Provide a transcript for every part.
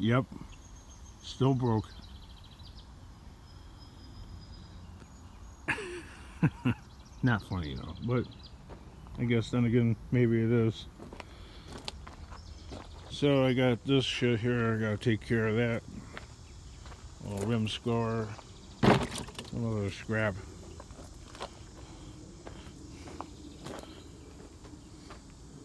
Yep. Still broke. Not funny though, but I guess then again, maybe it is. So I got this shit here, I gotta take care of that. A little rim score, some other scrap.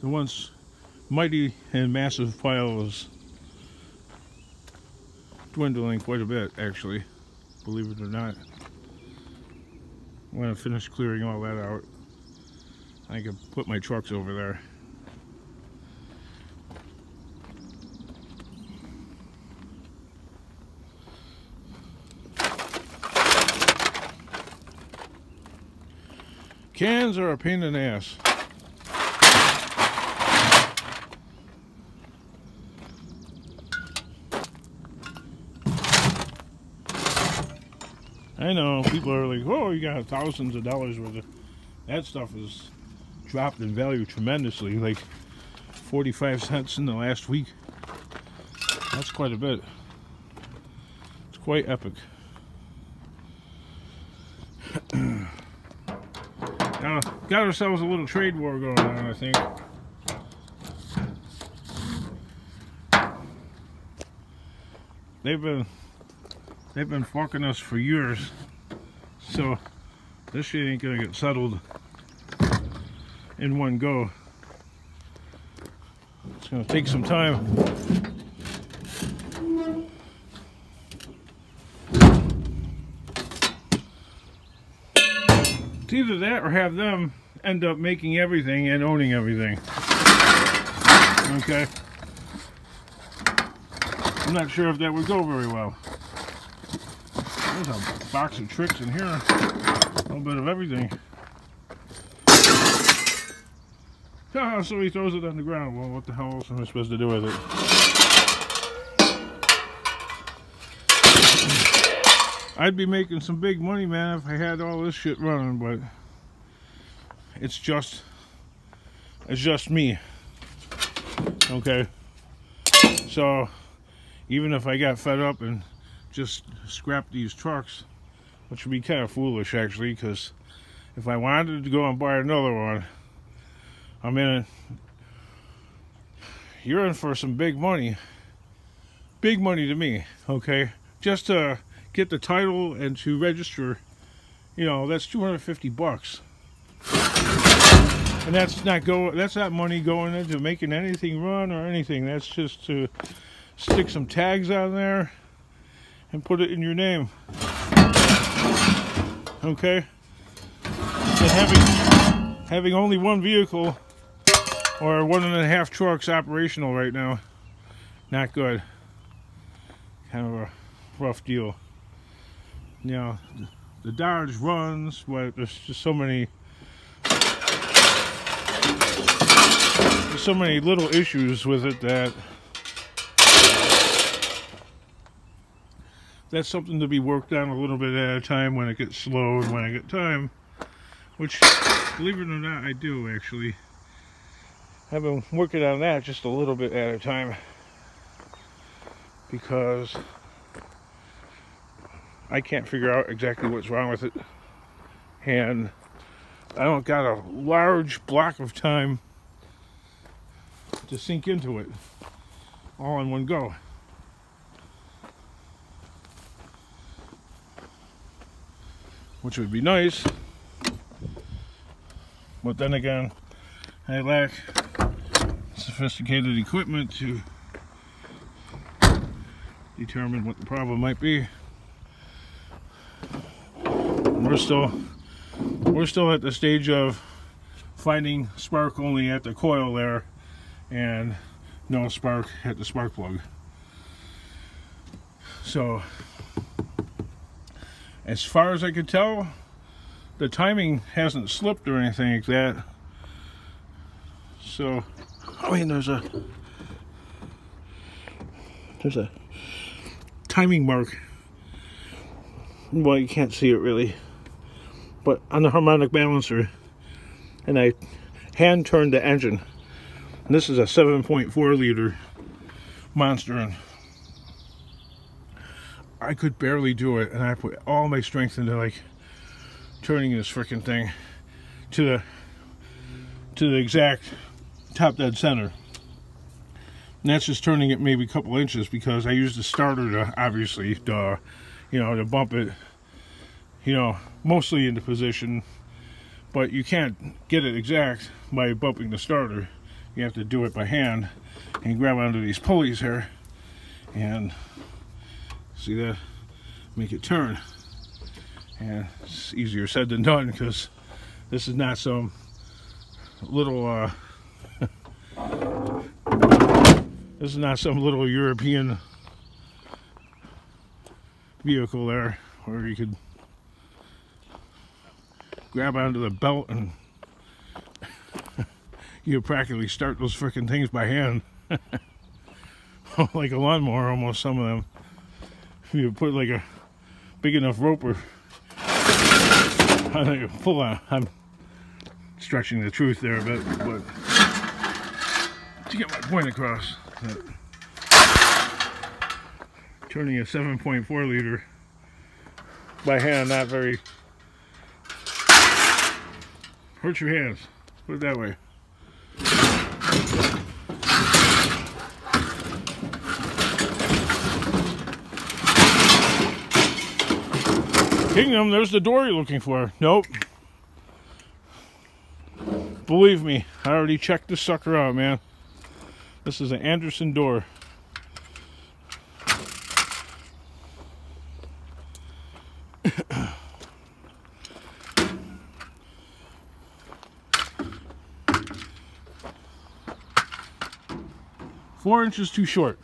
The once mighty and massive pile is dwindling quite a bit, actually, believe it or not. When I finish clearing all that out, I can put my trucks over there. Cans are a pain in the ass. I know, people are like, oh, you got thousands of dollars worth of... That stuff is dropped in value tremendously, like 45 cents in the last week. That's quite a bit. It's quite epic. Now, got ourselves a little trade war going on, I think. They've been fucking us for years, so this shit ain't gonna get settled in one go. It's gonna take some time. It's either that or have them end up making everything and owning everything. Okay? I'm not sure if that would go very well. There's a box of tricks in here. A little bit of everything. Oh, so he throws it on the ground. Well, what the hell else am I supposed to do with it? I'd be making some big money, man, if I had all this shit running, but it's just me. Okay? So, even if I got fed up and just scrap these trucks, which would be kind of foolish actually, because if I wanted to go and buy another one, you're in for some big money to me, okay? Just to get the title and to register, you know, that's 250 bucks, and that's not money going into making anything run or anything. That's just to stick some tags on there and put it in your name. Okay? And having only one vehicle or 1.5 trucks operational right now, not good. Kind of a rough deal. You know, the Dodge runs, but there's just so many little issues with it that that's something to be worked on a little bit at a time when it gets slow and when I get time, which, believe it or not, I do actually. I've been working on that just a little bit at a time because I can't figure out exactly what's wrong with it, and I don't got a large block of time to sink into it all in one go. Which would be nice, but then again, I lack sophisticated equipment to determine what the problem might be. We're still at the stage of finding spark only at the coil there and no spark at the spark plug. So, as far as I can tell, the timing hasn't slipped or anything like that. So, I mean, there's a timing mark. Well, you can't see it really, but on the harmonic balancer, and I hand turned the engine. And this is a 7.4 liter monster, and I could barely do it, and I put all my strength into like turning this freaking thing to the exact top dead center. And that's just turning it maybe a couple inches, because I used the starter to obviously to bump it, mostly into position. But you can't get it exact by bumping the starter. You have to do it by hand and grab onto these pulleys here and see that, make it turn. And it's easier said than done, because this is not some little this is not some little European vehicle there where you could grab onto the belt and you practically start those freaking things by hand. Like a lawnmower almost, some of them. You put like a big enough rope or pull on. I'm stretching the truth there a bit, but to get my point across, turning a 7.4 liter by hand, not very, hurts your hands, put it that way. Kingdom, there's the door you're looking for. Nope. Believe me, I already checked this sucker out, man. This is an Anderson door. Four inches too short.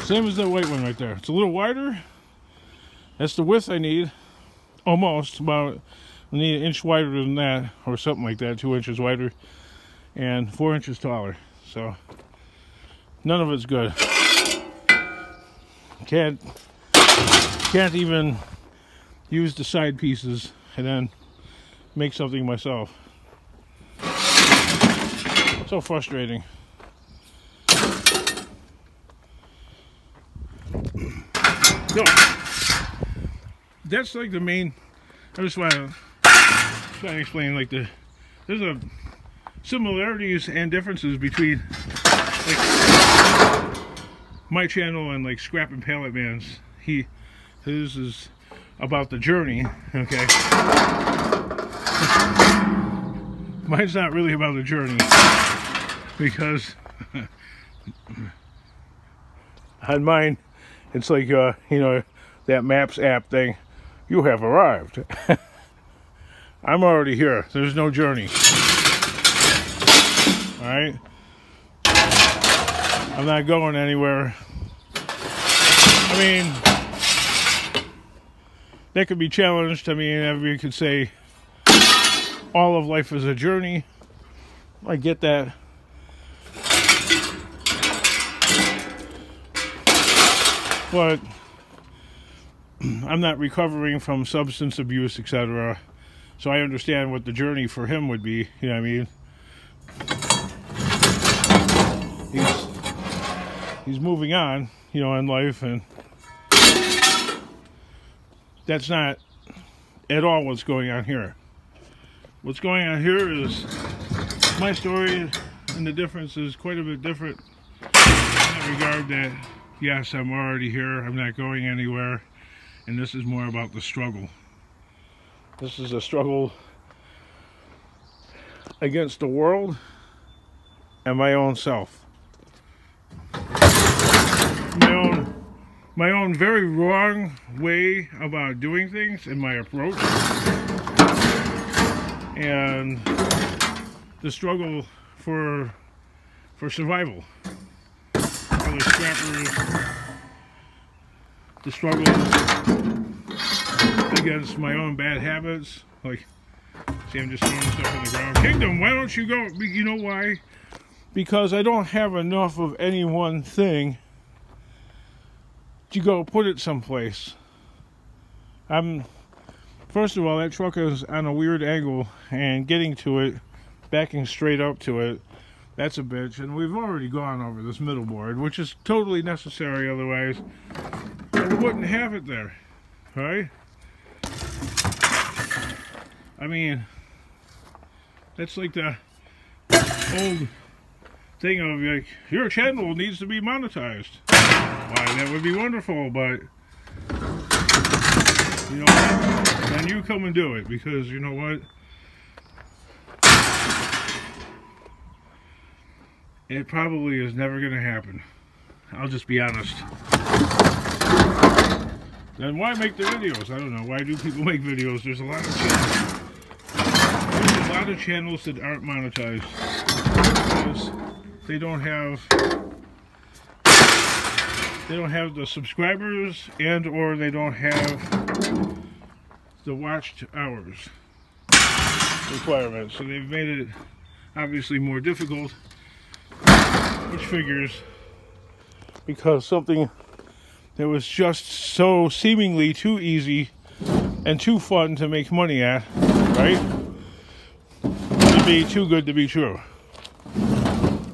Same as that white one right there. It's a little wider. That's the width I need. Almost. About, I need an inch wider than that, or something like that. 2 inches wider and 4 inches taller. So none of it's good. Can't even use the side pieces and then make something myself. So frustrating. So that's like the main. I just want to try and explain like there's a similarities and differences between like my channel and like Scrap and Pallet Man's. His is about the journey, okay. Mine's not really about the journey, because on mine it's like that Maps app thing. You have arrived. I'm already here. There's no journey. Alright? I'm not going anywhere. I mean, that could be challenged. I mean, everybody could say all of life is a journey. I get that. But I'm not recovering from substance abuse, etc. So I understand what the journey for him would be. You know what I mean? He's moving on, in life, and that's not at all what's going on here. What's going on here is my story, and the difference is quite a bit different in that regard. That yes, I'm already here, I'm not going anywhere, and this is more about the struggle. This is a struggle against the world and my own self. My own very wrong way about doing things and my approach. And the struggle for survival. Other scrappers, the struggle against my own bad habits. Like, see, I'm just throwing stuff on the ground. Kingdom, why don't you go? You know why? Because I don't have enough of any one thing to go put it someplace. First of all, that truck is on a weird angle, and getting to it, backing straight up to it, That's a bitch, and we've already gone over this middle board, which is totally necessary, otherwise we wouldn't have it there, right? I mean, that's like the old thing of like, your channel needs to be monetized. Why, that would be wonderful, but you know what? Then you come and do it, because you know what? It probably is never going to happen. I'll just be honest. Then why make the videos? I don't know. Why do people make videos? There's a lot of channels. There's a lot of channels that aren't monetized because they don't have the subscribers and or they don't have the watched hours requirements. So they've made it obviously more difficult, which figures, because something that was just so seemingly too easy and too fun to make money at, right, would be too good to be true.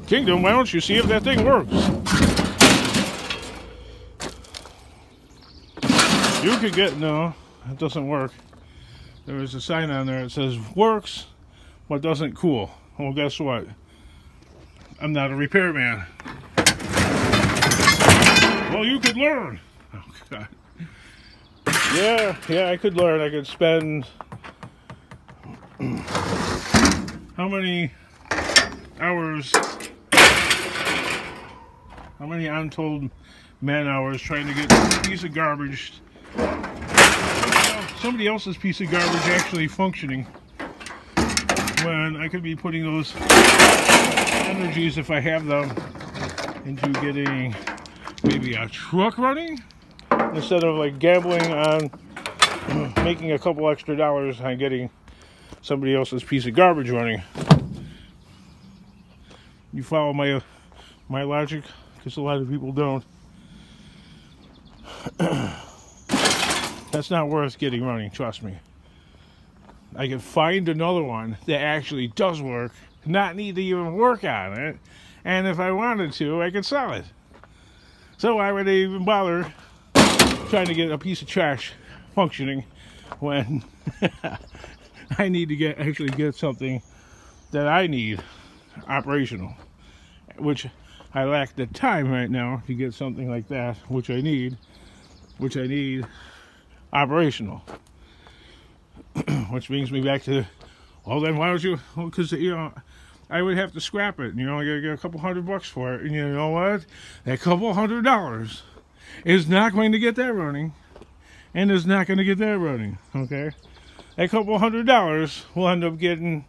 Kingdom, why don't you see if that thing works? You could get, no, it doesn't work. There is a sign on there that says works, but doesn't cool. Well, guess what? I'm not a repairman. Well, you could learn. Oh, God. Yeah, I could learn. I could spend how many hours, how many untold man hours trying to get a piece of garbage, somebody else's piece of garbage actually functioning, when I could be putting those energies, if I have them, into getting maybe a truck running, instead of like gambling on making a couple extra dollars on getting somebody else's piece of garbage running. You follow my logic? Because a lot of people don't. That's not worth getting running, trust me. I can find another one that actually does work, not need to even work on it, and if I wanted to, I could sell it. So why would I even bother trying to get a piece of trash functioning when I need to actually get something that I need operational, which I lack the time right now to get something like that, which I need operational. Which brings me back to, well, then why don't you? Well, because you know, I would have to scrap it, and you know, I gotta get a couple $100 for it, and you know what? That couple $100 is not going to get that running, and is not going to get that running. Okay, that couple $100 will end up getting